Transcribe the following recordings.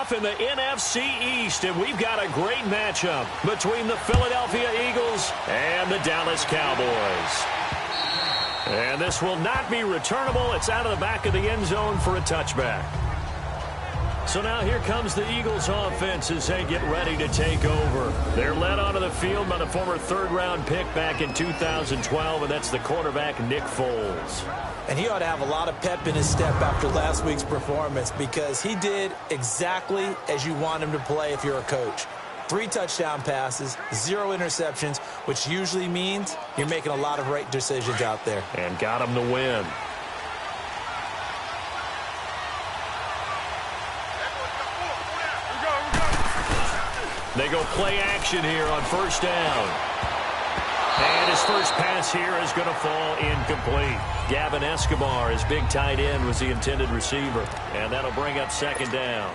off in the NFC East, and we've got a great matchup between the Philadelphia Eagles and the Dallas Cowboys. And this will not be returnable. It's out of the back of the end zone for a touchback. So now here comes the Eagles offense as they get ready to take over. They're led onto the field by the former third-round pick back in 2012, and that's the quarterback Nick Foles. And he ought to have a lot of pep in his step after last week's performance because he did exactly as you want him to play if you're a coach. 3 touchdown passes, 0 interceptions, which usually means you're making a lot of right decisions out there. And got him to win. They go play action here on first down. And his first pass here is going to fall incomplete. Gavin Escobar, his big tight end, was the intended receiver. And that'll bring up second down.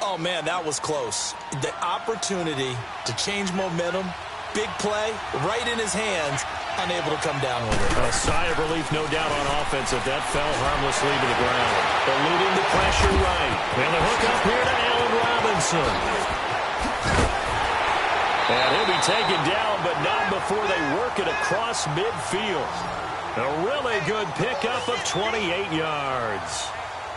Oh, man, that was close. The opportunity to change momentum, big play, right in his hands, unable to come down with it. A sigh of relief, no doubt, on offense if that fell harmlessly to the ground. Eluding the pressure right. And the hook up here to Allen Robinson. And he'll be taken down, but not before they work it across midfield. A really good pickup of 28 yards.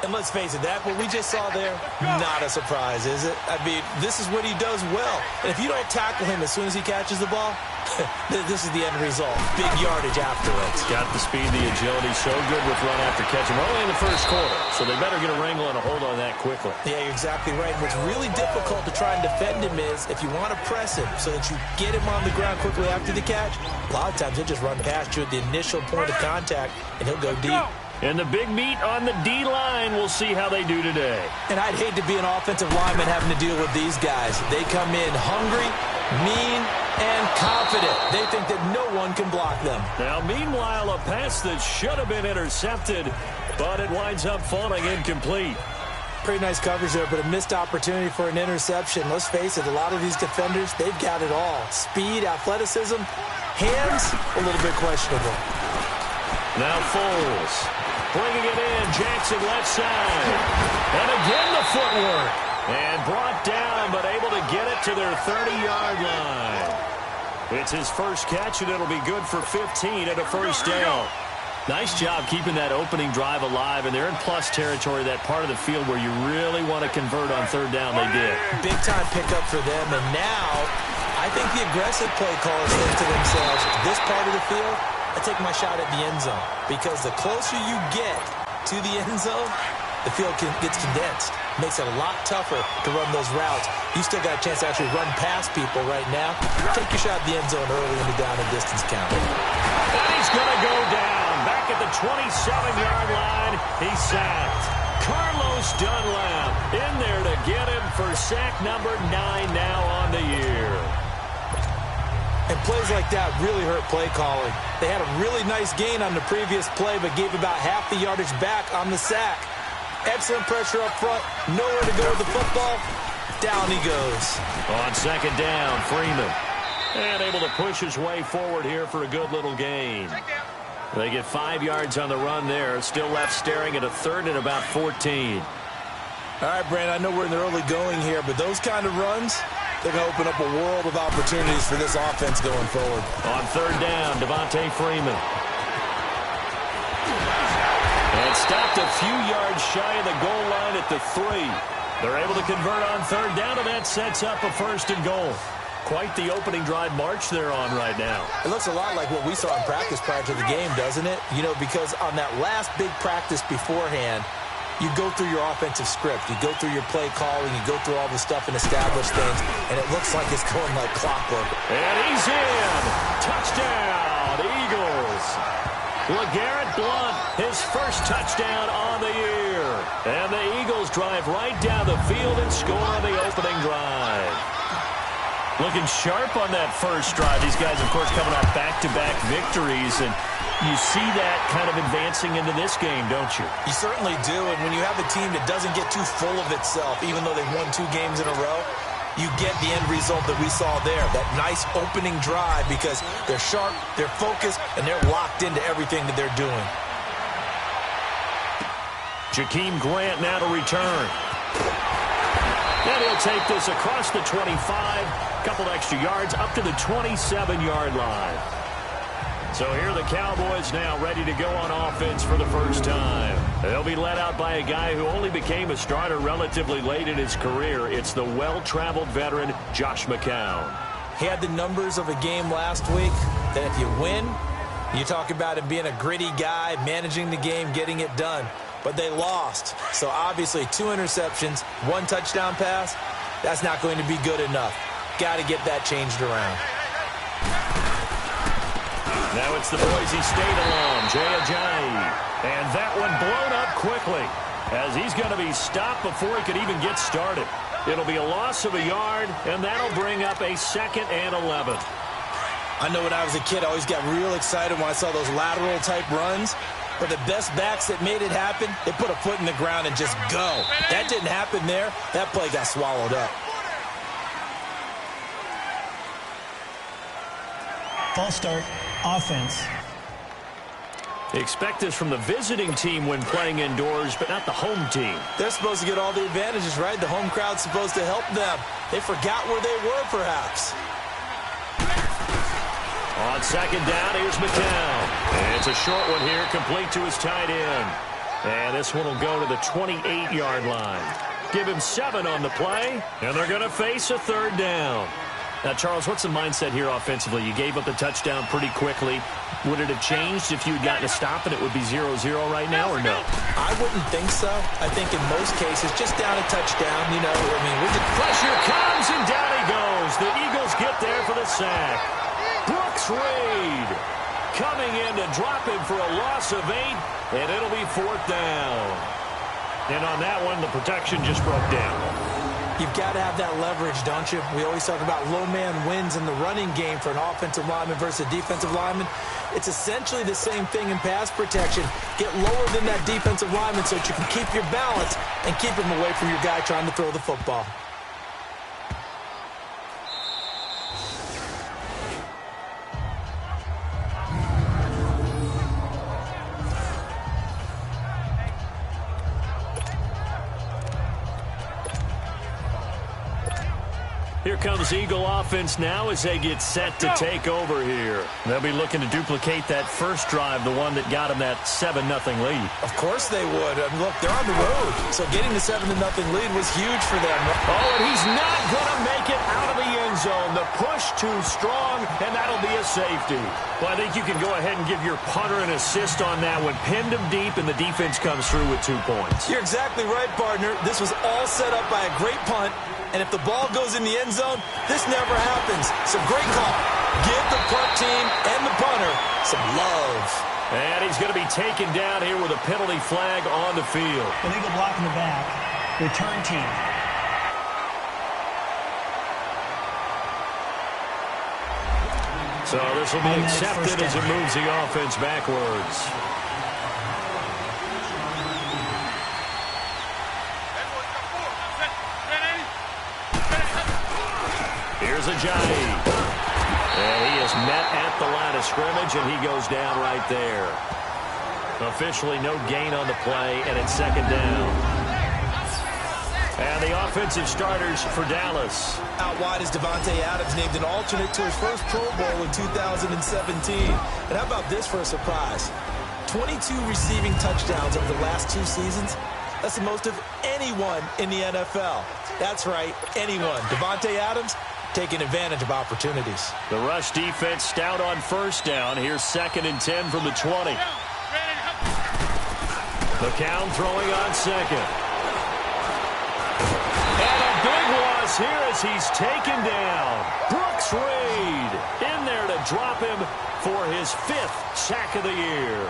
And let's face it, that what we just saw there, not a surprise, is it? I mean, this is what he does well. And if you don't tackle him as soon as he catches the ball, this is the end result. Big yardage afterwards. Got the speed, the agility, so good with run after catch. We're only in the first quarter, so they better get a wrangle and a hold on that quickly. Yeah, you're exactly right. What's really difficult to try and defend him is if you want to press him so that you get him on the ground quickly after the catch, a lot of times he'll just run past you at the initial point of contact, and he'll go deep. And the big meat on the D-line, we'll see how they do today. And I'd hate to be an offensive lineman having to deal with these guys. They come in hungry, mean, and confident. They think that no one can block them. Now, meanwhile, a pass that should have been intercepted, but it winds up falling incomplete. Pretty nice coverage there, but a missed opportunity for an interception. Let's face it, a lot of these defenders, they've got it all. Speed, athleticism, hands, a little bit questionable. Now Foles. Bringing it in, Jackson left side. And again the footwork. And brought down, but able to get it to their 30-yard line. It's his first catch, and it'll be good for 15 at a first down. Nice job keeping that opening drive alive, and they're in plus territory, that part of the field where you really want to convert on third down. They did. Big-time pickup for them, and now I think the aggressive play callers think to themselves, this part of the field, I take my shot at the end zone, because the closer you get to the end zone, the field gets condensed. Makes it a lot tougher to run those routes. You still got a chance to actually run past people right now. Take your shot at the end zone early in the down and distance count. And he's going to go down. Back at the 27-yard line, he's sacked. Carlos Dunlap in there to get him for sack number 9 now on the year. And plays like that really hurt play calling. They had a really nice gain on the previous play, but gave about half the yardage back on the sack. Excellent pressure up front. Nowhere to go with the football. Down he goes. On second down, Freeman. And able to push his way forward here for a good little gain. They get 5 yards on the run there. Still left staring at a third and about 14. All right, Brandon, I know we're in the early going here, but those kind of runs, they're going to open up a world of opportunities for this offense going forward. On third down, Devontae Freeman. And stopped a few yards shy of the goal line at the 3. They're able to convert on third down, and that sets up a first and goal. Quite the opening drive march they're on right now. It looks a lot like what we saw in practice prior to the game, doesn't it? You know, because on that last big practice beforehand, you go through your offensive script. You go through your play calling. You go through all the stuff and establish things, and it looks like it's going like clockwork. And he's in. Touchdown, Eagles. LeGarrette Blount, his first touchdown on the year. And the Eagles drive right down the field and score on the opening drive. Looking sharp on that first drive. These guys, of course, coming off back-to-back victories, and you see that kind of advancing into this game, don't you? You certainly do, and when you have a team that doesn't get too full of itself, even though they've won 2 games in a row, you get the end result that we saw there, that nice opening drive, because they're sharp, they're focused, and they're locked into everything that they're doing. Jakeem Grant now to return. And he'll take this across the 25, a couple extra yards up to the 27-yard line. So here are the Cowboys now ready to go on offense for the first time. They'll be led out by a guy who only became a starter relatively late in his career. It's the well-traveled veteran, Josh McCown. He had the numbers of a game last week that if you win, you talk about him being a gritty guy, managing the game, getting it done. But they lost. So obviously 2 interceptions, 1 touchdown pass, that's not going to be good enough. Got to get that changed around. Now it's the Boise State alum, Jay Ajayi. And that one blown up quickly as he's going to be stopped before he could even get started. It'll be a loss of a yard, and that'll bring up a 2nd and 11. I know when I was a kid, I always got real excited when I saw those lateral-type runs. But the best backs that made it happen, they put a foot in the ground and just go. That didn't happen there. That play got swallowed up. False start, offense. Expect this from the visiting team when playing indoors, but not the home team. They're supposed to get all the advantages, right? The home crowd's supposed to help them. They forgot where they were, perhaps. On 2nd down, here's McCown. And it's a short one here, complete to his tight end. And this one will go to the 28-yard line. Give him 7 on the play, and they're going to face a 3rd down. Now, Charles, what's the mindset here offensively? You gave up the touchdown pretty quickly. Would it have changed if you had gotten a stop and it would be 0-0 right now, or no? I wouldn't think so. I think in most cases, just down a touchdown, you know, I mean, we're just... Pressure comes, and down he goes. The Eagles get there for the sack. Brooks Reed coming in to drop him for a loss of 8, and it'll be 4th down. And on that one, the protection just broke down. You've got to have that leverage, don't you? We always talk about low man wins in the running game for an offensive lineman versus a defensive lineman. It's essentially the same thing in pass protection. Get lower than that defensive lineman so that you can keep your balance and keep him away from your guy trying to throw the football. Here comes Eagle offense now as they get set to take over here. They'll be looking to duplicate that first drive, the one that got them that 7-0 lead. Of course they would. I mean, look, they're on the road. So getting the 7-0 lead was huge for them. Oh, and he's not going to make it out of the end zone. The push too strong, and that'll be a safety. Well, I think you can go ahead and give your punter an assist on that one. Pinned him deep, and the defense comes through with 2 points. You're exactly right, partner. This was all set up by a great punt. And if the ball goes in the end zone, this never happens. So great call. Give the punt team and the punter some love. And he's going to be taken down here with a penalty flag on the field. Illegal block in the back. Return team. So this will be accepted as it moves the offense backwards. Here's Ajayi. And he is met at the line of scrimmage, and he goes down right there. Officially no gain on the play, and it's 2nd down. And the offensive starters for Dallas. Out wide is Davante Adams, named an alternate to his first Pro Bowl in 2017. And how about this for a surprise? 22 receiving touchdowns over the last 2 seasons. That's the most of anyone in the NFL. That's right, anyone. Davante Adams taking advantage of opportunities. The rush defense stout on 1st down. Here's 2nd and 10 from the 20. McCown throwing on 2nd. And a big loss here as he's taken down. Brooks Reed in there to drop him for his 5th sack of the year.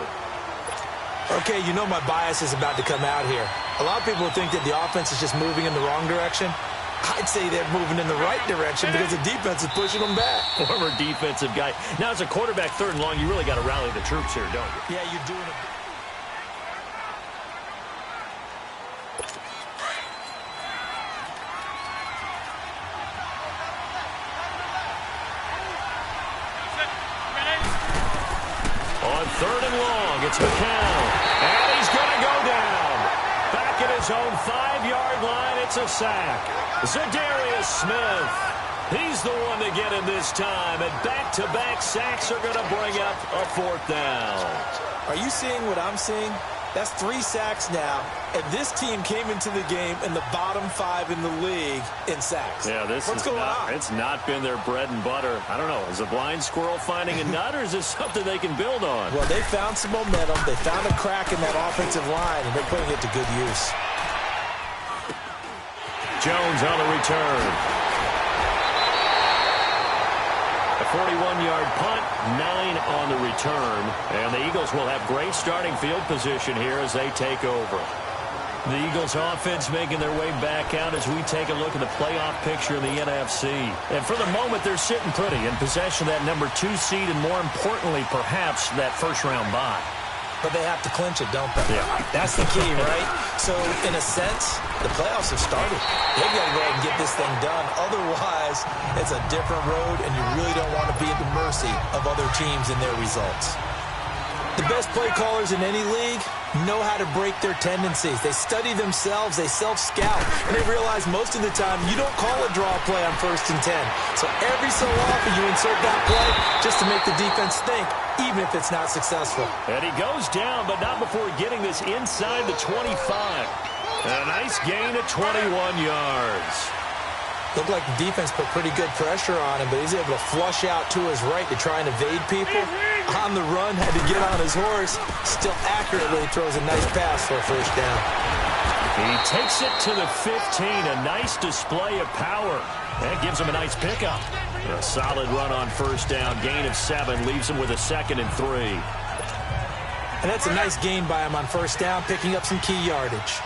Okay, you know my bias is about to come out here. A lot of people think that the offense is just moving in the wrong direction. I'd say they're moving in the right direction because the defense is pushing them back. Former defensive guy. Now, as a quarterback, 3rd and long, you really got to rally the troops here, don't you? Yeah, you're doing it. On 3rd and long, it's McCown. And he's going to go down. Back at his own 5-yard line, it's a sack. Za'Darius Smith. He's the one to get him this time, and back-to-back sacks are going to bring up a 4th down. Are you seeing what I'm seeing? That's 3 sacks now, and this team came into the game in the bottom 5 in the league in sacks. Yeah, what's going on? It's not been their bread and butter. I don't know. Is a blind squirrel finding a nut, or is this something they can build on? Well, they found some momentum. They found a crack in that offensive line, and they're putting it to good use. Jones on the return. A 41-yard punt, 9 on the return. And the Eagles will have great starting field position here as they take over. The Eagles offense making their way back out as we take a look at the playoff picture in the NFC. And for the moment, they're sitting pretty in possession of that number 2 seed and, more importantly, perhaps that first-round bye. But they have to clinch it, don't they? Yeah. That's the key, right? So, in a sense, the playoffs have started. They've got to go ahead and get this thing done. Otherwise, it's a different road, and you really don't want to be at the mercy of other teams and their results. The best play callers in any league know how to break their tendencies. They study themselves, they self-scout, and they realize most of the time you don't call a draw play on 1st and 10. So every so often you insert that play just to make the defense think, even if it's not successful. And he goes down, but not before getting this inside the 25. And a nice gain of 21 yards. Looked like the defense put pretty good pressure on him, but he's able to flush out to his right to try and evade people. On the run, had to get on his horse. Still accurately throws a nice pass for a 1st down. He takes it to the 15. A nice display of power. That gives him a nice pickup. A solid run on 1st down. Gain of 7 leaves him with a 2nd and 3. And that's a nice gain by him on 1st down, picking up some key yardage.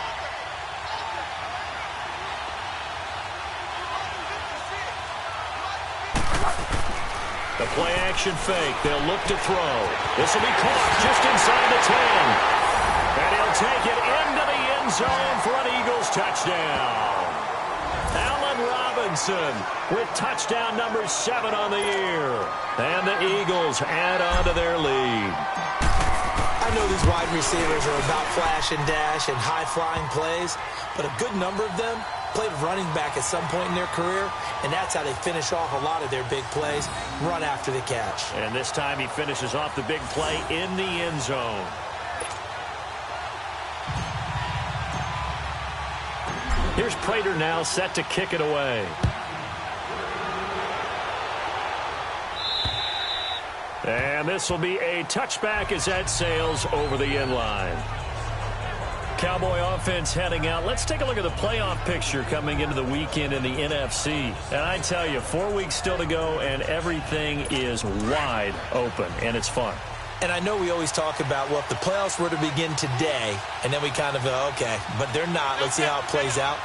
The play-action fake. They'll look to throw. This will be caught just inside the 10. And he'll take it into the end zone for an Eagles touchdown. Allen Robinson with touchdown number 7 on the year. And the Eagles add on to their lead. I know these wide receivers are about flash and dash and high-flying plays, but a good number of them played running back at some point in their career, and that's how they finish off a lot of their big plays, run after the catch. And this time he finishes off the big play in the end zone. Here's Prater now set to kick it away. And this will be a touchback as that sails over the end line. Cowboy offense heading out. Let's take a look at the playoff picture coming into the weekend in the NFC. And I tell you, 4 weeks still to go, and everything is wide open, and it's fun. And I know we always talk about, well, if the playoffs were to begin today, and then we kind of go, okay, but they're not. Let's see how it plays out.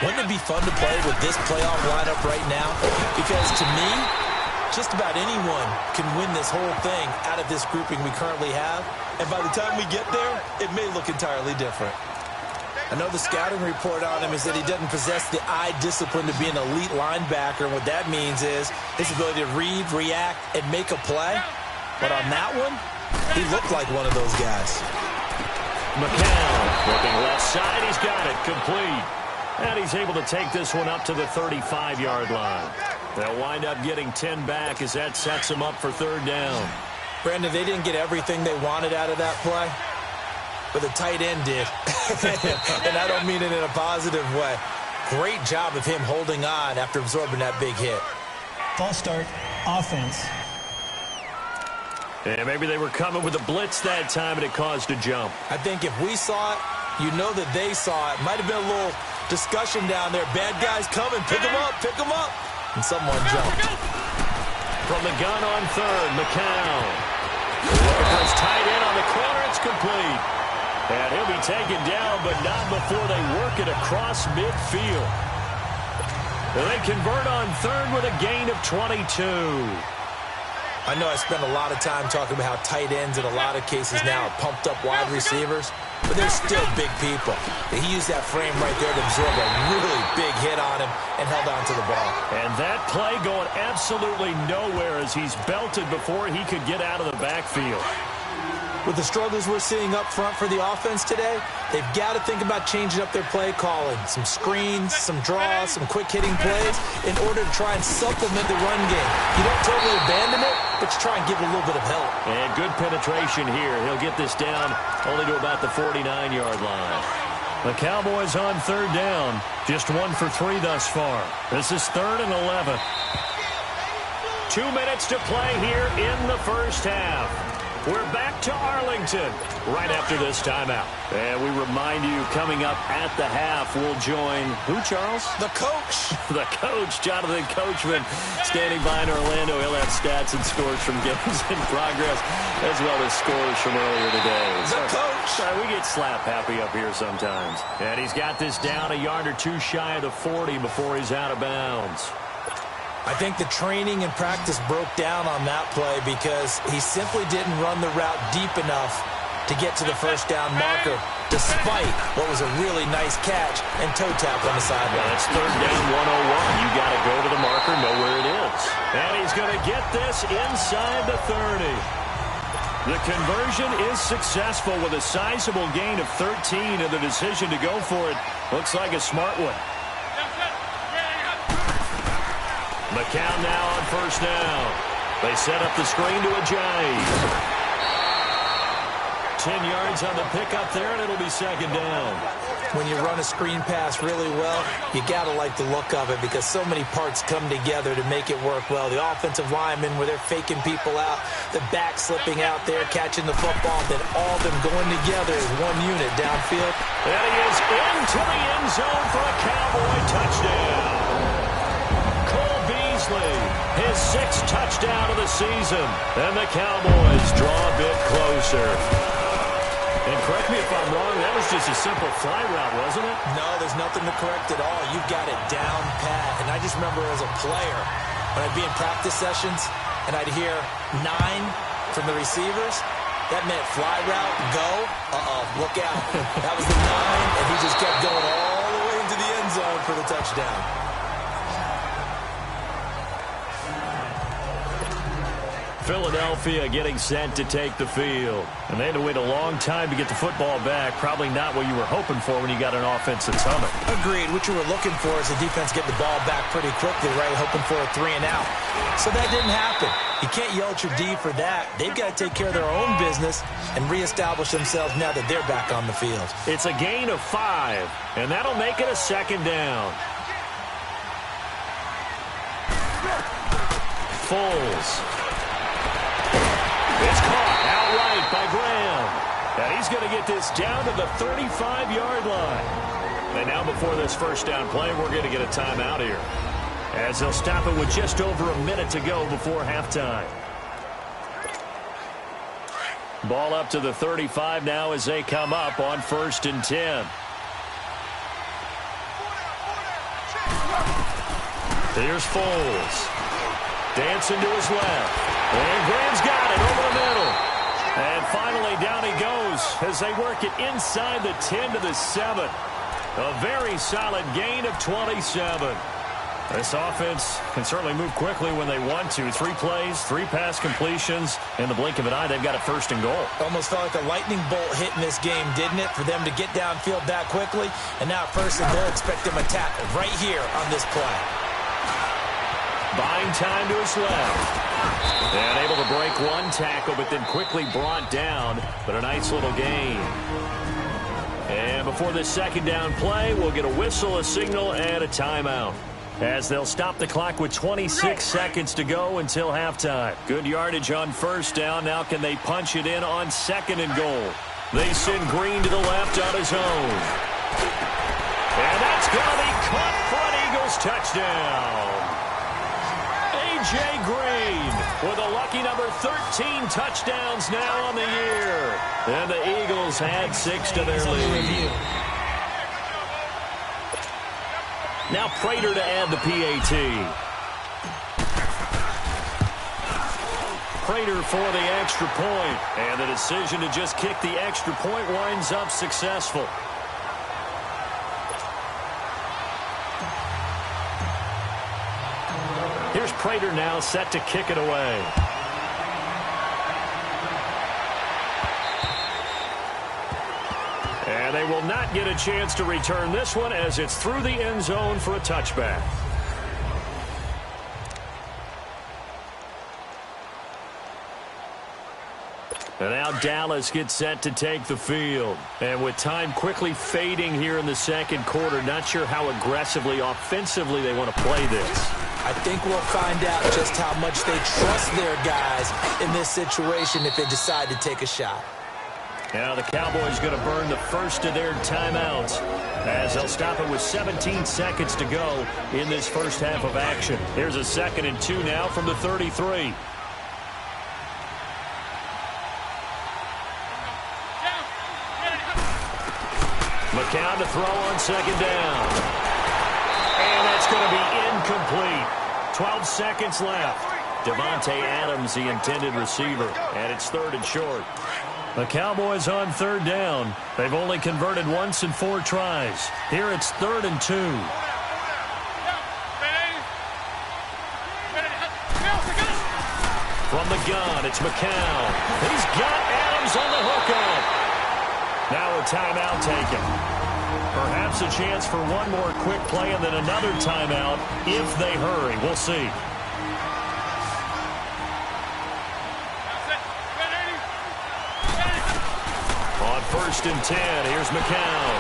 Wouldn't it be fun to play with this playoff lineup right now? Because to me, just about anyone can win this whole thing out of this grouping we currently have. And by the time we get there, it may look entirely different. I know the scouting report on him is that he doesn't possess the eye discipline to be an elite linebacker. And what that means is his ability to read, react, and make a play. But on that one, he looked like one of those guys. McCown looking left side. He's got it complete. And he's able to take this one up to the 35-yard line. They'll wind up getting 10 back as that sets him up for 3rd down. Brandon, they didn't get everything they wanted out of that play, but the tight end did. And I don't mean it in a positive way. Great job of him holding on after absorbing that big hit. False start, offense. And maybe they were coming with a blitz that time, and it caused a jump. I think if we saw it, you know that they saw it. Might have been a little discussion down there. Bad guys coming. Pick them up. Pick them up. And someone jumped. From the gun on 3rd, McCown. Looking for his tight end on the corner. It's complete. And he'll be taken down, but not before they work it across midfield. They convert on 3rd with a gain of 22. I know I spend a lot of time talking about how tight ends in a lot of cases now are pumped up wide receivers, but they're still big people. He used that frame right there to absorb a really big hit on him and held on to the ball. And that play going absolutely nowhere as he's belted before he could get out of the backfield. With the struggles we're seeing up front for the offense today, they've got to think about changing up their play calling. Some screens, some draws, some quick-hitting plays in order to try and supplement the run game. You don't totally abandon it, but you try and give it a little bit of help. And good penetration here. He'll get this down only to about the 49-yard line. The Cowboys on third down. Just 1 for 3 thus far. This is 3rd and 11. 2 minutes to play here in the first half. We're back to Arlington right after this timeout. And we remind you, coming up at the half, we'll join who, Charles? The coach. The coach, Jonathan Coachman, standing by in Orlando. He'll have stats and scores from games in progress, as well as scores from earlier today. The coach. Sorry, we get slap happy up here sometimes. And he's got this down a yard or two shy of the 40 before he's out of bounds. I think the training and practice broke down on that play because he simply didn't run the route deep enough to get to the first down marker, despite what was a really nice catch and toe tap on the sideline. Well, it's 3rd down 101. You got to go to the marker, know where it is. And he's going to get this inside the 30. The conversion is successful with a sizable gain of 13, and the decision to go for it looks like a smart one. McCown now on first down. They set up the screen to Ajayi. 10 yards on the pickup there, and it'll be 2nd down. When you run a screen pass really well, you got to like the look of it because so many parts come together to make it work well. The offensive linemen, where they're faking people out, the back slipping out there, catching the football, then all of them going together as one unit downfield. And he is into the end zone for a Cowboy touchdown. His 6th touchdown of the season. And the Cowboys draw a bit closer. And correct me if I'm wrong, that was just a simple fly route, wasn't it? No, there's nothing to correct at all. You've got it down pat. And I just remember as a player, when I'd be in practice sessions and I'd hear 9 from the receivers, that meant fly route, go, look out. That was the 9, and he just kept going all the way into the end zone for the touchdown. Philadelphia getting set to take the field. And they had to wait a long time to get the football back. Probably not what you were hoping for when you got an offense that's humming. Agreed. What you were looking for is the defense get the ball back pretty quickly, right? Hoping for a 3 and out. So that didn't happen. You can't yell at your D for that. They've got to take care of their own business and reestablish themselves now that they're back on the field. It's a gain of 5, and that'll make it a 2nd down. Foles. It's caught outright by Graham. And he's going to get this down to the 35-yard line. And now before this first down play, we're going to get a timeout here, as they'll stop it with just over a minute to go before halftime. Ball up to the 35 now as they come up on 1st and 10. Here's Foles. Dancing to his left. And Graham's got it over the middle. And finally down he goes as they work it inside the 10 to the 7. A very solid gain of 27. This offense can certainly move quickly when they want to. 3 plays, 3 pass completions. In the blink of an eye, they've got a 1st and goal. Almost felt like a lightning bolt hit in this game, didn't it? For them to get downfield that quickly. And now 1st and goal, expect them to tackle right here on this play. Buying time to his left. And able to break 1 tackle, but then quickly brought down. But a nice little gain. And before this 2nd down play, we'll get a whistle, a signal, and a timeout, as they'll stop the clock with 26 seconds to go until halftime. Good yardage on 1st down. Now can they punch it in on 2nd and goal? They send Green to the left on his own. And that's going to be caught for an Eagles touchdown. A.J. Green with a lucky number 13 touchdowns now on the year. And the Eagles add 6 to their lead. Now Prater to add the PAT. Prater for the extra point. And the decision to just kick the extra point winds up successful. Here's Prater now set to kick it away. And they will not get a chance to return this one as it's through the end zone for a touchback. And now Dallas gets set to take the field. And with time quickly fading here in the second quarter, not sure how aggressively, offensively they want to play this. I think we'll find out just how much they trust their guys in this situation if they decide to take a shot. Now the Cowboys going to burn the first of their timeouts as they'll stop it with 17 seconds to go in this first half of action. Here's a 2nd and 2 now from the 33. McCown to throw on 2nd down. And that's going to be incomplete. 12 seconds left. Devontae Adams, the intended receiver. And it's 3rd and short. The Cowboys on 3rd down. They've only converted once in 4 tries. Here it's 3rd and 2. From the gun, it's McCown. He's got Adams on the hookup. Now a timeout taken. Perhaps a chance for one more quick play and then another timeout if they hurry. We'll see. On 1st and 10, here's McCown.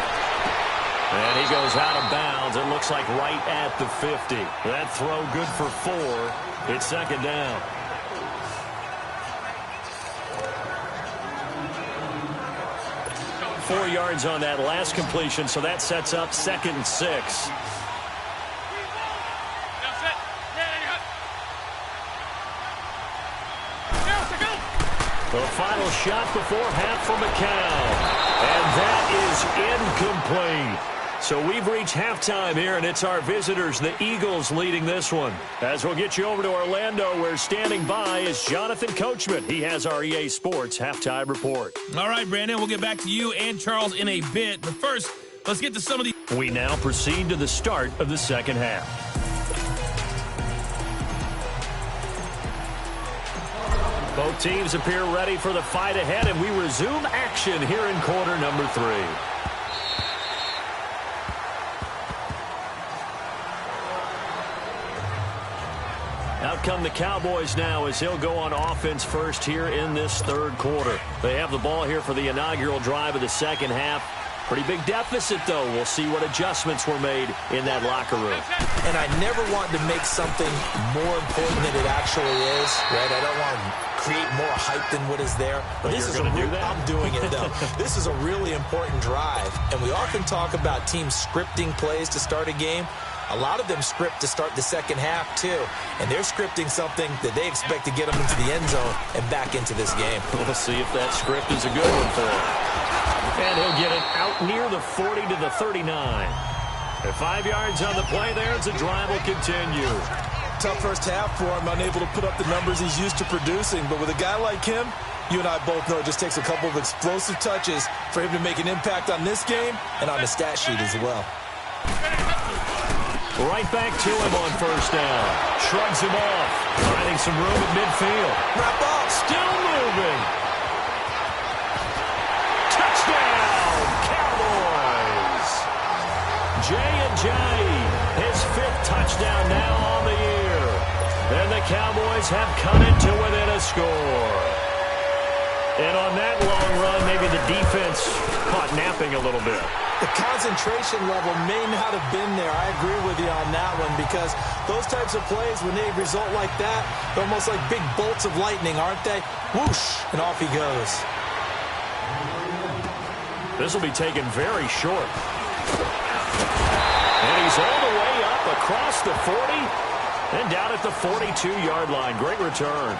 And he goes out of bounds. It looks like right at the 50. That throw good for 4. It's 2nd down. .4 yards on that last completion, so that sets up 2nd and 6. The final shot before half for McCown. And that is incomplete. So we've reached halftime here, and it's our visitors, the Eagles, leading this one. As we'll get you over to Orlando, where standing by is Jonathan Coachman. He has our EA Sports halftime report. All right, Brandon, we'll get back to you and Charles in a bit. But first, let's get to some of the... We now proceed to the start of the second half. Both teams appear ready for the fight ahead, and we resume action here in quarter number 3. Out come the Cowboys now as he'll go on offense first here in this 3rd quarter. They have the ball here for the inaugural drive of the second half. Pretty big deficit, though. We'll see what adjustments were made in that locker room. And I never want to make something more important than it actually is, right? I don't want to create more hype than what is there. But this is going to do that? I'm doing it, though. This is a really important drive. And we often talk about teams scripting plays to start a game. A lot of them script to start the second half, too. And they're scripting something that they expect to get them into the end zone and back into this game. We'll see if that script is a good one for him. And he'll get it out near the 40 to the 39. At 5 yards on the play there, the drive will continue. Tough first half for him, unable to put up the numbers he's used to producing. But with a guy like him, you and I both know it just takes a couple of explosive touches for him to make an impact on this game and on the stat sheet as well. Right back to him on 1st down. Shrugs him off. Finding some room at midfield. Wrap up. Still moving. Touchdown, Cowboys. J&J, his 5th touchdown now on the year. And the Cowboys have cut it to within a score. And on that long run, maybe the defense caught napping a little bit. The concentration level may not have been there. I agree with you on that one because those types of plays, when they result like that, they're almost like big bolts of lightning, aren't they? Whoosh, and off he goes. This will be taken very short. And he's all the way up across the 40 and down at the 42-yard line. Great return.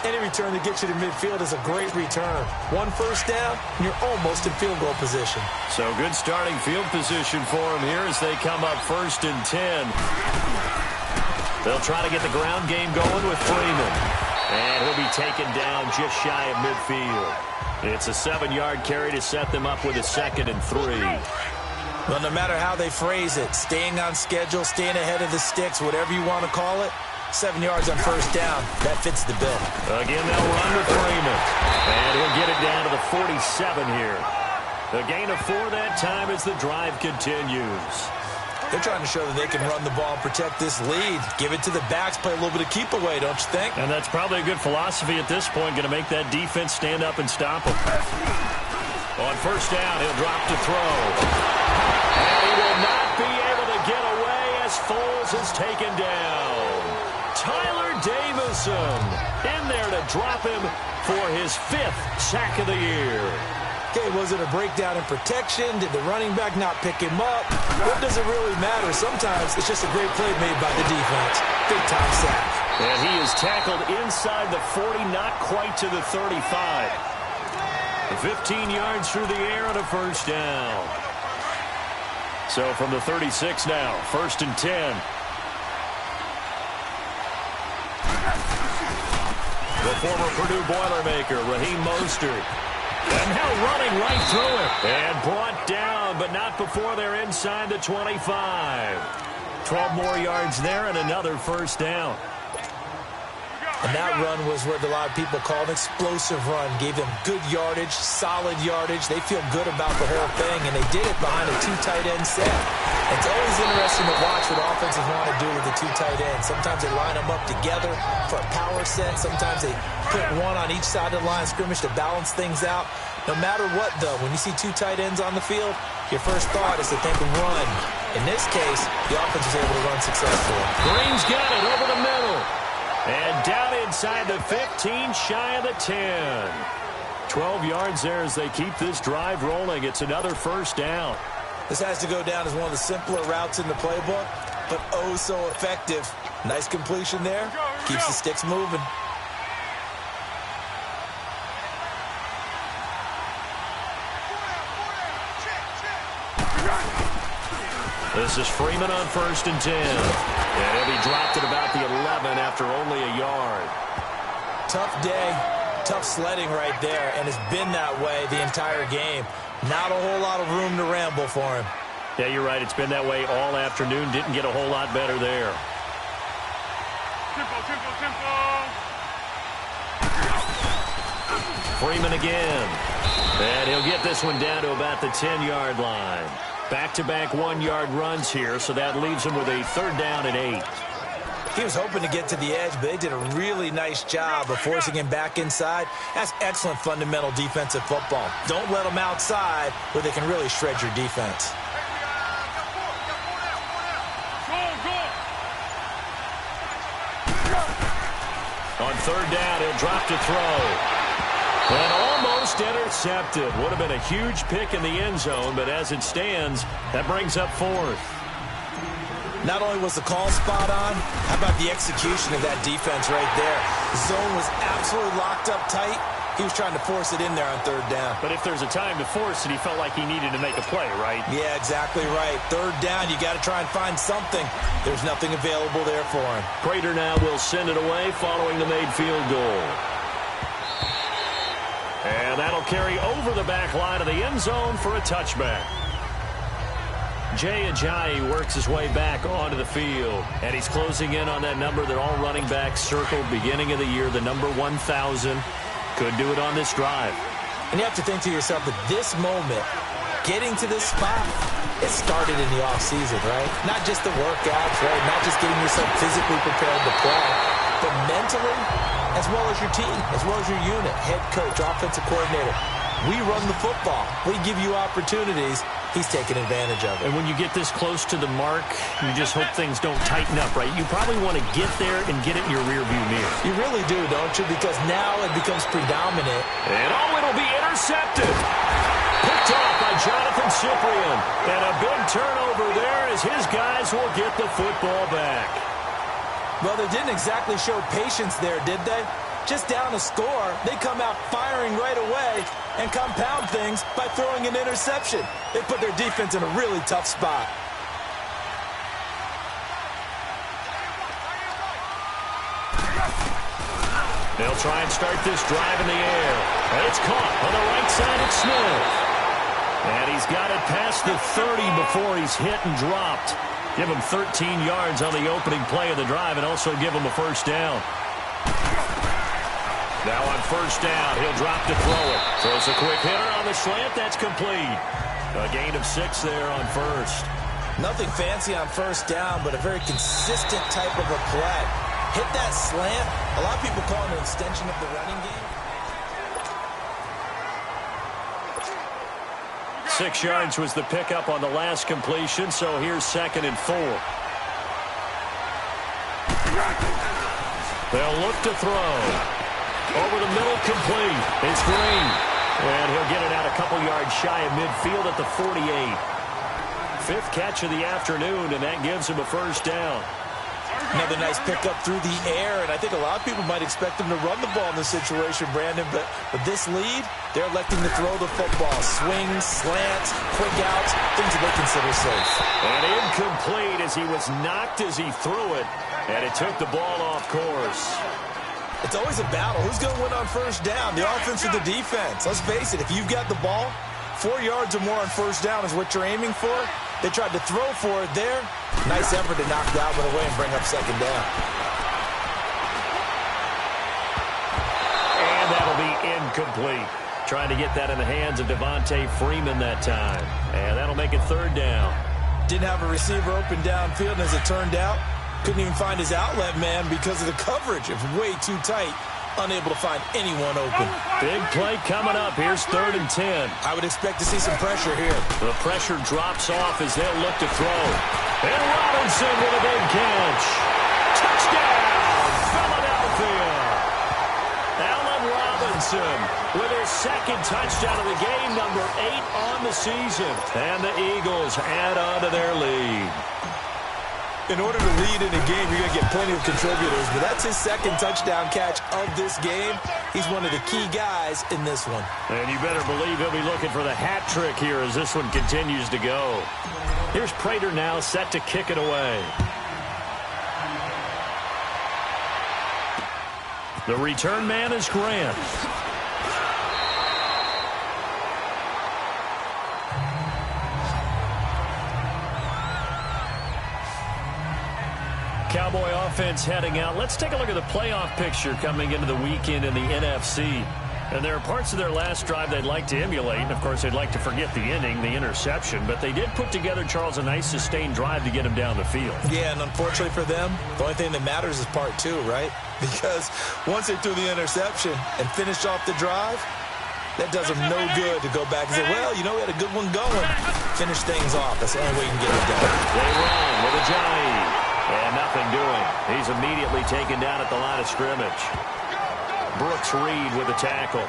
Any return that gets you to midfield is a great return. 1 first down, and you're almost in field goal position. So good starting field position for him here as they come up 1st and 10. They'll try to get the ground game going with Freeman. And he'll be taken down just shy of midfield. It's a 7-yard carry to set them up with a 2nd and 3. Well, no matter how they phrase it, staying on schedule, staying ahead of the sticks, whatever you want to call it, 7 yards on 1st down. That fits the bill. Again, they'll run with Freeman. And he'll get it down to the 47 here. A gain of 4 that time as the drive continues. They're trying to show that they can run the ball and protect this lead. Give it to the backs, play a little bit of keep away, don't you think? And that's probably a good philosophy at this point, going to make that defense stand up and stop them. On first down, he'll drop to throw. And he will not be able to get away as Foles is taken down. Tyler Davison in there to drop him for his 5th sack of the year. Okay, was it a breakdown in protection? Did the running back not pick him up? What does it really matter? Sometimes it's just a great play made by the defense. Big time sack. And he is tackled inside the 40, not quite to the 35. 15 yards through the air and a first down. So from the 36 now, 1st and 10. The former Purdue Boilermaker, Raheem Mostert. And now running right through it. And brought down, but not before they're inside the 25. 12 more yards there and another first down. And that run was what a lot of people call an explosive run. Gave them good yardage, solid yardage. They feel good about the whole thing, and they did it behind a 2 tight end set. It's always interesting to watch what offenses want to do with the 2 tight ends. Sometimes they line them up together for a power set. Sometimes they put one on each side of the line of scrimmage to balance things out. No matter what, though, when you see 2 tight ends on the field, your first thought is to think run. In this case, the offense was able to run successfully. Green's got it over the middle. And down inside the 15, shy of the 10. 12 yards there as they keep this drive rolling. It's another first down. This has to go down as one of the simpler routes in the playbook, but oh so effective. Nice completion there. Keeps the sticks moving. This is Freeman on 1st and 10. And he'll be dropped at about the 11 after only a yard. Tough day, tough sledding right there, and it's been that way the entire game. Not a whole lot of room to ramble for him. Yeah, you're right. It's been that way all afternoon. Didn't get a whole lot better there. Freeman again. And he'll get this one down to about the 10-yard line. Back-to-back 1-yard runs here, so that leaves him with a 3rd down and 8. He was hoping to get to the edge, but they did a really nice job of forcing him back inside. That's excellent fundamental defensive football. Don't let them outside where they can really shred your defense. On 3rd down, he'll drop to throw. And almost intercepted. Would have been a huge pick in the end zone, but as it stands, that brings up 4th. Not only was the call spot on, how about the execution of that defense right there? The zone was absolutely locked up tight. He was trying to force it in there on 3rd down. But if there's a time to force it, he felt like he needed to make a play, right? Yeah, exactly right. 3rd down, you got to try and find something. There's nothing available there for him. Prater now will send it away following the made field goal. And that'll carry over the back line of the end zone for a touchback. Jay Ajayi works his way back onto the field. And he's closing in on that number that all running backs circled beginning of the year, the number 1,000. Could do it on this drive. And you have to think to yourself that this moment, getting to this spot, it started in the offseason, right? Not just the workouts, right? Not just getting yourself physically prepared to play, but mentally, as well as your team, as well as your unit, head coach, offensive coordinator. We run the football. We give you opportunities. He's taking advantage of it. And when you get this close to the mark, you just hope things don't tighten up, right? You probably want to get there and get it in your rearview mirror. You really do, don't you? Because now it becomes predominant. And it'll be intercepted. Picked off by Jonathan Cyprien. And a big turnover there as his guys will get the football back. Well, they didn't exactly show patience there, did they? Just down a score, they come out firing right away and compound things by throwing an interception. They put their defense in a really tough spot. They'll try and start this drive in the air. And it's caught on the right side of Smith. And he's got it past the 30 before he's hit and dropped. Give him 13 yards on the opening play of the drive and also give him a first down. Now on first down, he'll drop to throw it. Throws a quick hitter on the slant. That's complete. A gain of 6 there on first. Nothing fancy on first down, but a very consistent type of a play. Hit that slant. A lot of people call it an extension of the running game. 6 yards was the pickup on the last completion, so here's 2nd and 4. They'll look to throw. Over the middle, complete. It's Green. And he'll get it out a couple yards shy of midfield at the 48. 5th catch of the afternoon, and that gives him a first down. Another nice pickup through the air, and I think a lot of people might expect him to run the ball in this situation, Brandon, but with this lead, they're electing to throw the football. Swings, slants, quick outs, things that they consider safe. And incomplete as he was knocked as he threw it, and it took the ball off course. It's always a battle. Who's going to win on first down, the offense or the defense? Let's face it, if you've got the ball, 4 yards or more on first down is what you're aiming for. They tried to throw for it there. Nice effort to knock that one away and bring up 2nd down. And that'll be incomplete. Trying to get that in the hands of Devontae Freeman that time. And that'll make it 3rd down. Didn't have a receiver open downfield, and as it turned out, couldn't even find his outlet man because of the coverage. It was way too tight. Unable to find anyone open. Big play coming up. Here's 3rd and 10. I would expect to see some pressure here. The pressure drops off as they'll look to throw. And Robinson with a big catch. Touchdown, Philadelphia. Allen Robinson with his 2nd touchdown of the game, number 8 on the season. And the Eagles add on to their lead. In order to lead in a game, you're going to get plenty of contributors, but that's his 2nd touchdown catch of this game. He's one of the key guys in this one. And you better believe he'll be looking for the hat trick here as this one continues to go. Here's Prater now set to kick it away. The return man is Grant. Cowboy offense heading out. Let's take a look at the playoff picture coming into the weekend in the NFC. And there are parts of their last drive they'd like to emulate. And, of course, they'd like to forget the inning, the interception. But they did put together, Charles, a nice sustained drive to get him down the field. Yeah, and unfortunately for them, the only thing that matters is part 2, right? Because once they threw the interception and finished off the drive, that does them no good to go back and say, well, you know, we had a good one going. Finish things off. That's the only way you can get it done. They run with a Ajayi. And nothing doing. He's immediately taken down at the line of scrimmage. Brooks Reed with the tackle.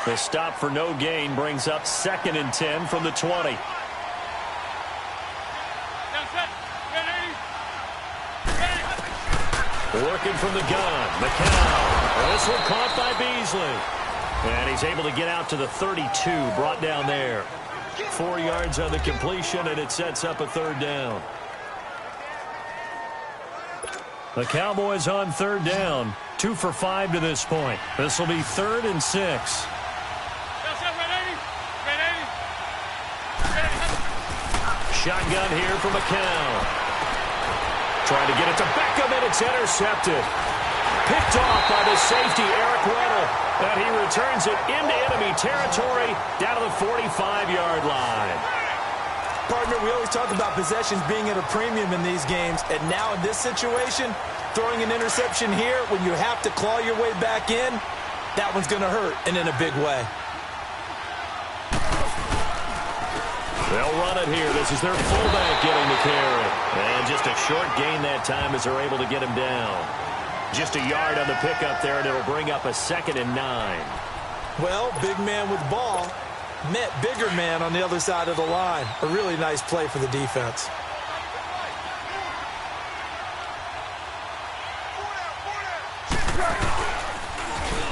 The stop for no gain brings up 2nd and 10 from the 20. Working from the gun, McCown. This one caught by Beasley. And he's able to get out to the 32, brought down there. 4 yards on the completion, and it sets up a 3rd down. The Cowboys on 3rd down. 2 for 5 to this point. This will be 3rd and 6. Shotgun here for McCown. Trying to get it to Beckham, and it's intercepted. Picked off by the safety, Eric Weddle. And he returns it into enemy territory down to the 45-yard line. Partner, we always talk about possessions being at a premium in these games. And now in this situation, throwing an interception here when you have to claw your way back in, that one's going to hurt, and in a big way. They'll run it here. This is their fullback getting the carry. And just a short gain that time as they're able to get him down. Just a yard on the pickup there, and it'll bring up a 2nd and 9. Well, big man with ball met bigger man on the other side of the line. A really nice play for the defense.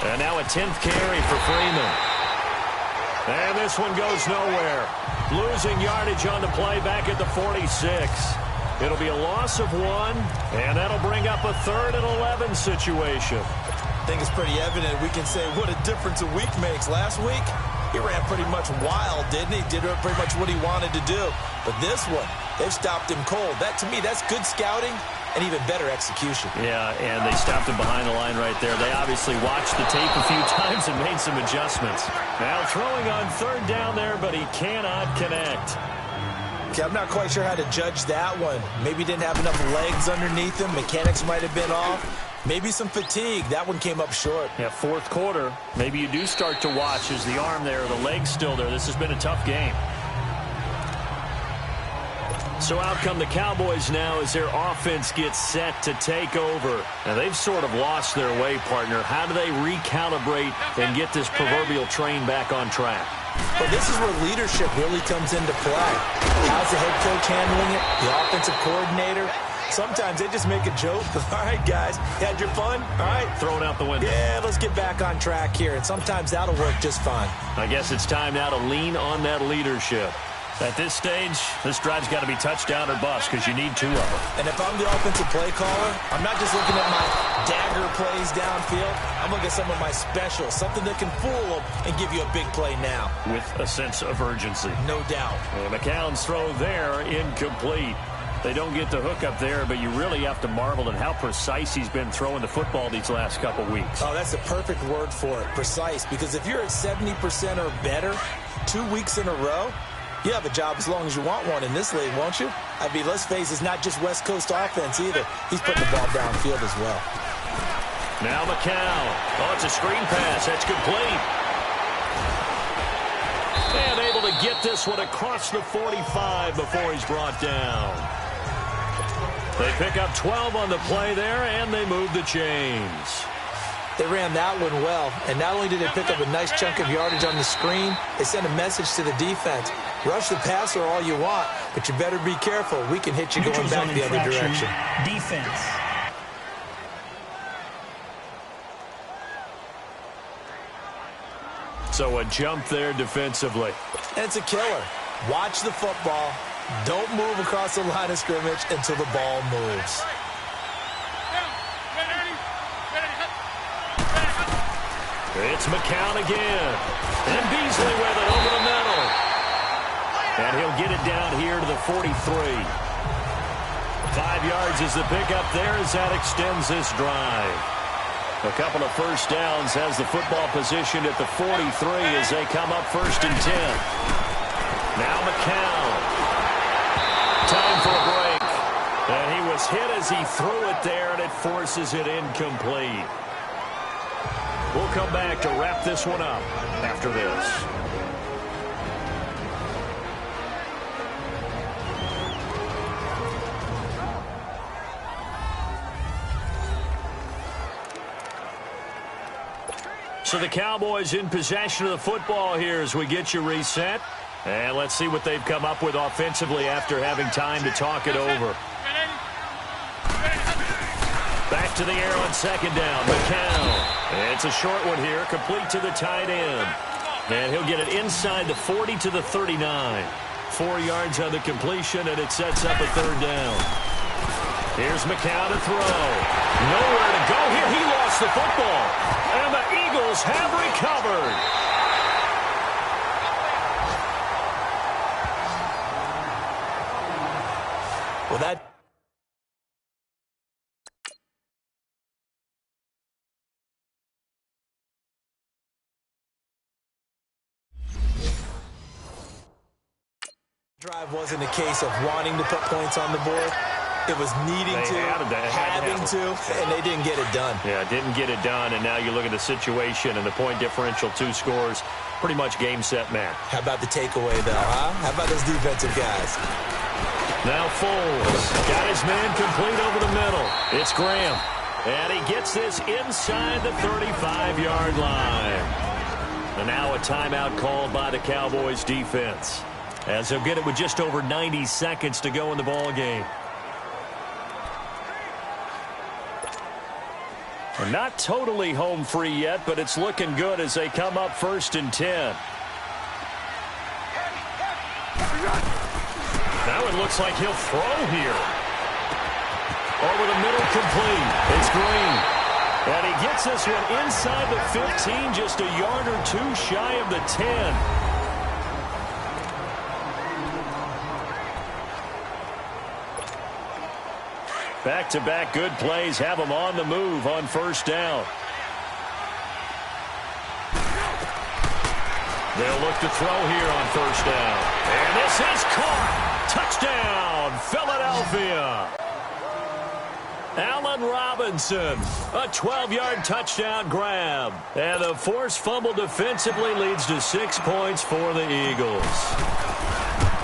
And now a 10th carry for Freeman. And this one goes nowhere. Losing yardage on the play back at the 46. It'll be a loss of 1, and that'll bring up a 3rd and 11 situation. I think it's pretty evident we can say what a difference a week makes. Last week, he ran pretty much wild, didn't he? Did pretty much what he wanted to do. But this one, they've stopped him cold. That, to me, that's good scouting and even better execution. Yeah, and they stopped him behind the line right there. They obviously watched the tape a few times and made some adjustments. Now throwing on third down there, but he cannot connect. Okay, I'm not quite sure how to judge that one. Maybe didn't have enough legs underneath him. Mechanics might have been off. Maybe some fatigue. That one came up short. Yeah, fourth quarter. Maybe you do start to watch. Is the arm there, the leg's still there? This has been a tough game. So out come the Cowboys now as their offense gets set to take over. And they've sort of lost their way, partner. How do they recalibrate and get this proverbial train back on track? Well, this is where leadership really comes into play. How's the head coach handling it? The offensive coordinator? Sometimes they just make a joke. All right, guys, you had your fun? All right. Throw it out the window. Yeah, let's get back on track here. And sometimes that'll work just fine. I guess it's time now to lean on that leadership. At this stage, this drive's got to be touchdown or bust because you need two of them. And if I'm the offensive play caller, I'm not just looking at my dagger plays downfield. I'm looking at some of my specials, something that can fool them and give you a big play now. With a sense of urgency. No doubt. And McCown's throw there, incomplete. They don't get the hook up there, but you really have to marvel at how precise he's been throwing the football these last couple weeks. Oh, that's the perfect word for it, precise. Because if you're at 70% or better 2 weeks in a row, you have a job as long as you want one in this league, won't you? I mean, let's face it, it's not just West Coast offense either. He's putting the ball downfield as well. Now McCown. Oh, it's a screen pass. That's complete. And able to get this one across the 45 before he's brought down. They pick up 12 on the play there, and they move the chains. They ran that one well, and not only did they pick up a nice chunk of yardage on the screen, they sent a message to the defense. Rush the passer all you want, but you better be careful. We can hit you going back the other direction. Defense. So a jump there defensively. And it's a killer. Watch the football. Don't move across the line of scrimmage until the ball moves. It's McCown again. And Beasley with it over the middle. And he'll get it down here to the 43. 5 yards is the pickup there as that extends this drive. A couple of first downs has the football positioned at the 43 as they come up 1st and 10. Now McCown. Time for a break. And he was hit as he threw it there, and it forces it incomplete. We'll come back to wrap this one up after this. So the Cowboys in possession of the football here as we get you reset. And let's see what they've come up with offensively after having time to talk it over. Back to the air on 2nd down. McCown. It's a short one here, complete to the tight end. And he'll get it inside the 40 to the 39. 4 yards on the completion, and it sets up a 3rd down. Here's McCown to throw. Nowhere to go here. He lost the football. And the Eagles have recovered. Well, that... drive wasn't a case of wanting to put points on the board. It was needing to, having to, and they didn't get it done. Yeah, didn't get it done, and now you look at the situation and the point differential, 2 scores, pretty much game, set, match. How about the takeaway, though, huh? How about those defensive guys? Now Foles got his man complete over the middle. It's Graham, and he gets this inside the 35-yard line. And now a timeout called by the Cowboys defense, as they'll get it with just over 90 seconds to go in the ball game. And not totally home free yet, but it's looking good as they come up 1st and 10. Now it looks like he'll throw here. Over the middle, complete. It's Green. And he gets this one inside the 15, just a yard or 2 shy of the 10. Back-to-back good plays have them on the move on first down. They'll look to throw here on first down. And this is caught. Touchdown, Philadelphia. Allen Robinson, a 12-yard touchdown grab. And the forced fumble defensively leads to 6 points for the Eagles.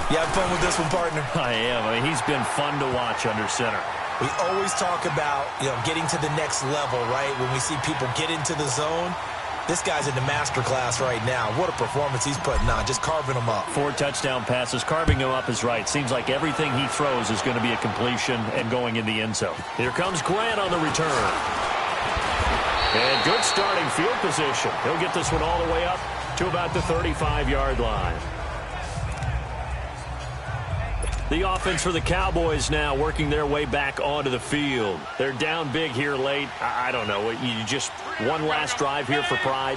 You have fun with this one, partner? I am. I mean, he's been fun to watch under center. We always talk about, getting to the next level, right? When we see people get into the zone, this guy's in the master class right now. What a performance he's putting on, just carving them up. 4 touchdown passes. Carving them up is right. Seems like everything he throws is going to be a completion and going in the end zone. Here comes Grant on the return. And good starting field position. He'll get this one all the way up to about the 35-yard line. The offense for the Cowboys now working their way back onto the field. They're down big here late. I don't know. You just one last drive here for pride?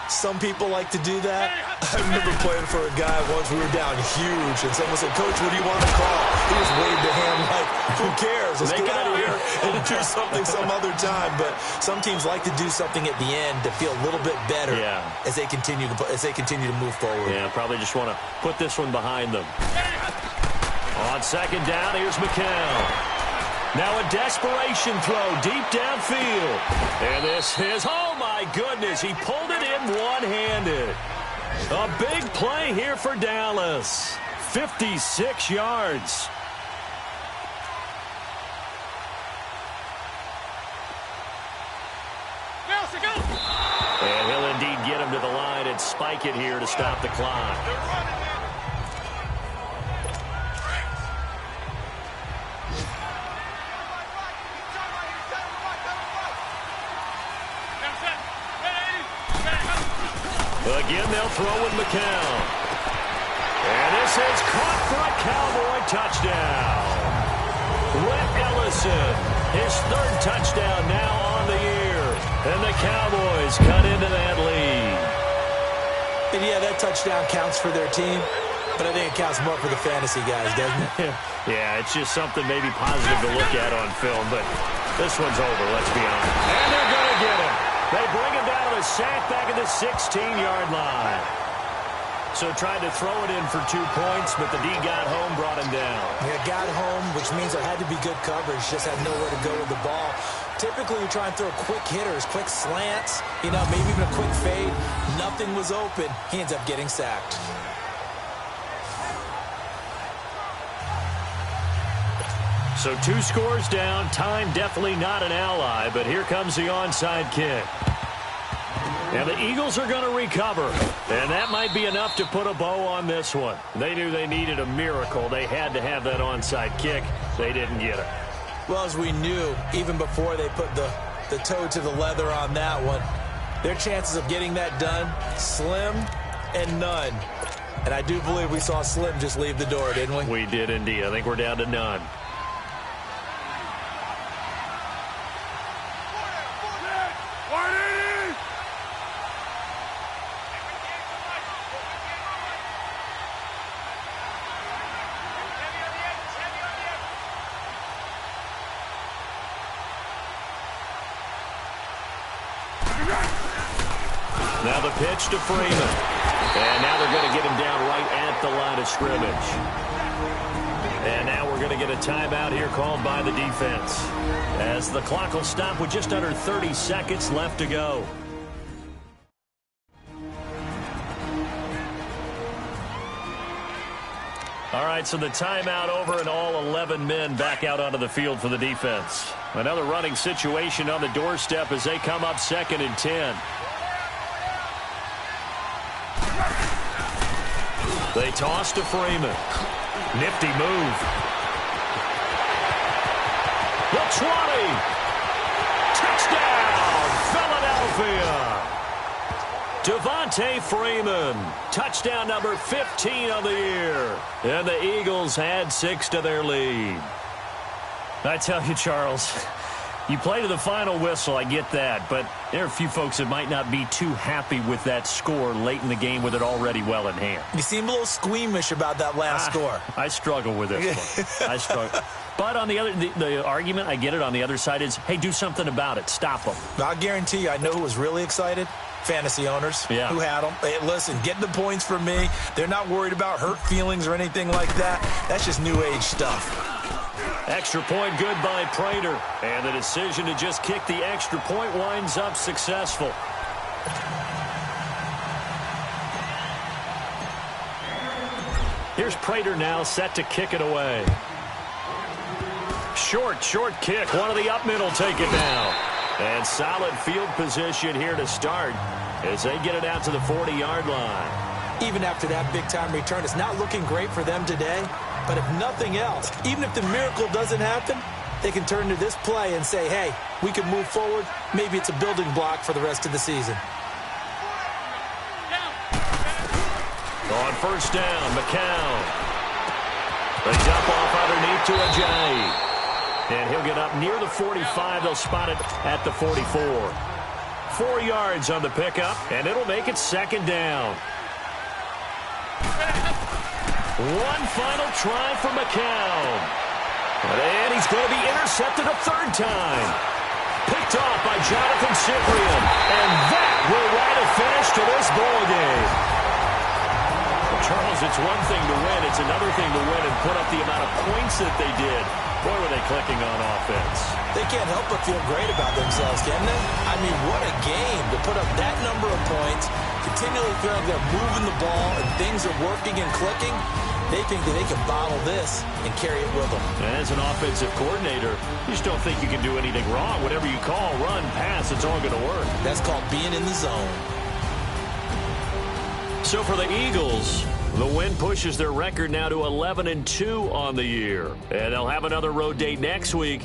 Some people like to do that. I remember playing for a guy once. We were down huge, and someone said, "Coach, what do you want to call?" He just waved a hand like, who cares? Let's get out of here and do something some other time. But some teams like to do something at the end to feel a little bit better as they continue to move forward. Yeah, probably just want to put this one behind them. On second down, here's McCown. Now a desperation throw deep downfield. And this is, oh my goodness, he pulled it in one-handed. A big play here for Dallas. 56 yards. And he'll indeed get him to the line and spike it here to stop the clock. Again, they'll throw with McCown. And this is caught for a Cowboy touchdown. Rhett Ellison, his 3rd touchdown now on the year. And the Cowboys cut into that lead. And yeah, that touchdown counts for their team, but I think it counts more for the fantasy guys, doesn't it? Yeah, it's just something maybe positive to look at on film, but this one's over, let's be honest. And they're going to get him. They bring him down to a sack back at the 16-yard line. So tried to throw it in for 2 points, but the D got home, brought him down. Yeah, got home, which means there had to be good coverage. Just had nowhere to go with the ball. Typically, we try and throw quick hitters, quick slants, maybe even a quick fade. Nothing was open. He ends up getting sacked. So 2 scores down. Time definitely not an ally, but here comes the onside kick. And the Eagles are going to recover. And that might be enough to put a bow on this one. They knew they needed a miracle. They had to have that onside kick. They didn't get it. Well, as we knew, even before they put the toe to the leather on that one, their chances of getting that done, slim and none. And I do believe we saw Slim just leave the door, didn't we? We did indeed. I think we're down to none. Now the pitch to Freeman. And now they're going to get him down right at the line of scrimmage. And now we're going to get a timeout here called by the defense, as the clock will stop with just under 30 seconds left to go. All right, so the timeout over and all 11 men back out onto the field for the defense. Another running situation on the doorstep as they come up 2nd and 10. They toss to Freeman. Nifty move. The 20. Touchdown, Philadelphia. Devontae Freeman. Touchdown number 15 of the year. And the Eagles add 6 to their lead. I tell you, Charles, You play to the final whistle, I get that, but there are a few folks that might not be too happy with that score late in the game with it already well in hand. You seem a little squeamish about that last score. I struggle with this one. I struggle. But on the argument, I get it, on the other side is, hey, do something about it. Stop them. I'll guarantee you, I know who was really excited. Fantasy owners who had them. Hey, listen, get the points from me. They're not worried about hurt feelings or anything like that. That's just new age stuff. Extra point good by Prater. And the decision to just kick the extra point winds up successful. Here's Prater now set to kick it away. Short kick. One of the up middle take it down. And solid field position here to start as they get it out to the 40-yard line. Even after that big-time return, it's not looking great for them today. But if nothing else, even if the miracle doesn't happen, they can turn to this play and say, hey, we can move forward. Maybe it's a building block for the rest of the season. On first down, McCown. They dump off underneath to Ajayi. And he'll get up near the 45. They'll spot it at the 44. 4 yards on the pickup, and it'll make it second down. One final try for McCown. And he's going to be intercepted a third time. Picked off by Jonathan Cyprien. And that will write a finish to this ball game. Well, Charles, it's one thing to win. It's another thing to win and put up the amount of points that they did. Boy, were they clicking on offense. They can't help but feel great about themselves, can they? I mean, what a game to put up that number of points, continually feel like they're moving the ball and things are working and clicking. They think that they can bottle this and carry it with them. As an offensive coordinator, you just don't think you can do anything wrong. Whatever you call, run, pass, it's all going to work. That's called being in the zone. So for the Eagles, the win pushes their record now to 11-2 on the year. And they'll have another road date next week